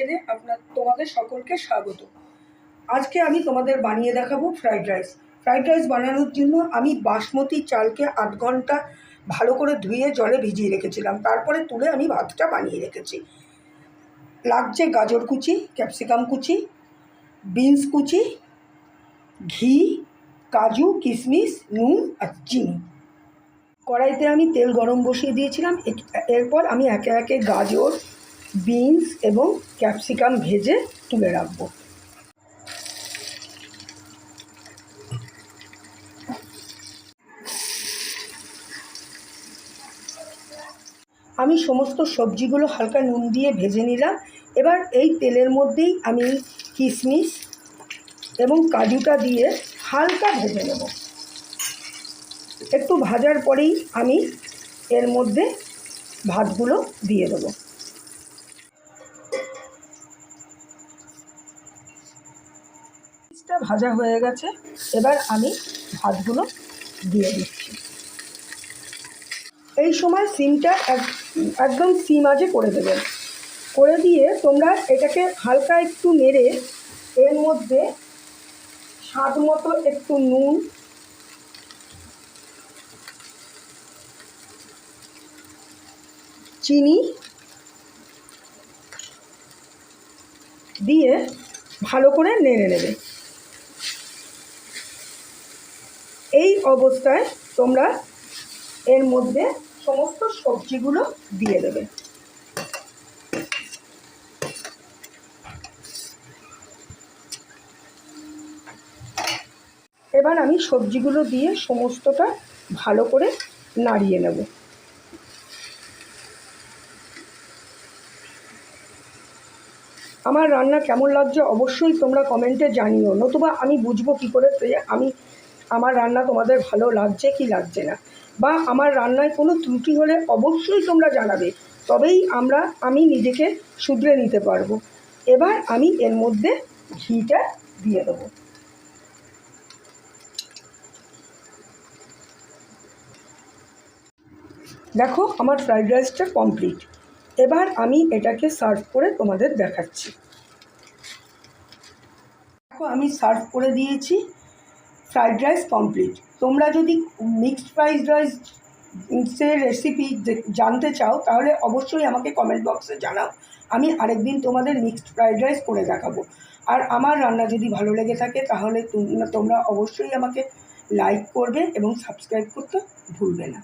কিচেনে তোমাদের সকলকে স্বাগত। আজকে আমি তোমাদের বানিয়ে দেখাবো ফ্রাইড রাইস। ফ্রাইড রাইস বানানোর জন্য আমি বাসমতি চালকে 8 ঘন্টা ভালো করে ধুয়ে জলে ভিজিয়ে রেখেছিলাম। তারপরে তুলে আমি ভাতটা বানিয়ে রেখেছি। লাগছে গাজর কুচি, ক্যাপসিকাম কুচি, বিনস কুচি, ঘি, কাজু, কিশমিশ, নুন আর চিনি। কড়াইতে আমি তেল গরম বসিয়ে দিয়েছিলাম। এরপর আমি একে একে গাজর, বিনস এবং ক্যাপসিকাম ভেজে তুলে রাখবো। আমি সমস্ত সবজিগুলো হালকা নুন দিয়ে ভেজে নিলাম। এবার এই তেলের মধ্যেই আমি কিশমিশ এবং কাজুটা দিয়ে হালকা ভেজে নেব। একটু ভাজার পরেই আমি এর মধ্যে ভাতগুলো দিয়ে দেবো। ভাজা হয়ে গেছে, এবার আমি ভাতগুলো দিয়ে দিচ্ছি। এই সময় সিমটা একদম সিম আঁচে করে দেবেন। করে দিয়ে তোমরা এটাকে হালকা একটু নেড়ে এর মধ্যে স্বাদ মতো একটু নুন, চিনি দিয়ে ভালো করে নেড়ে নেবে। এই অবস্থায় তোমরা এর মধ্যে সমস্ত সবজিগুলো দিয়ে দেবে। এবার আমি সবজিগুলো দিয়ে সমস্তটা ভালো করে নাড়িয়ে নেব। আমার রান্না কেমন লাগছে অবশ্যই তোমরা কমেন্টে জানিও, নতুবা আমি বুঝবো কী করে আমার রান্না তোমাদের ভালো লাগছে কি লাগছে না, বা আমার রান্নায় কোনো ত্রুটি হলে অবশ্যই তোমরা জানাবে, তবেই আমি নিজেকে শুধরে নিতে পারবো। এবার আমি এর মধ্যে ঘিটা দিয়ে দেবো। দেখো আমার ফ্রাইড রাইসটা কমপ্লিট। এবার আমি এটাকে সার্ভ করে তোমাদের দেখাচ্ছি। দেখো আমি সার্ভ করে দিয়েছি, ফ্রাইড রাইস কমপ্লিট। তোমরা যদি মিক্সড ফ্রাইড রাইসের রেসিপি জানতে চাও তাহলে অবশ্যই আমাকে কমেন্ট বক্সে জানাও। আমি আরেকদিন তোমাদের মিক্সড ফ্রাইড রাইস করে দেখাবো। আর আমার রান্না যদি ভালো লেগে থাকে তাহলে তোমরা অবশ্যই আমাকে লাইক করবে এবং সাবস্ক্রাইব করতে ভুলবে না।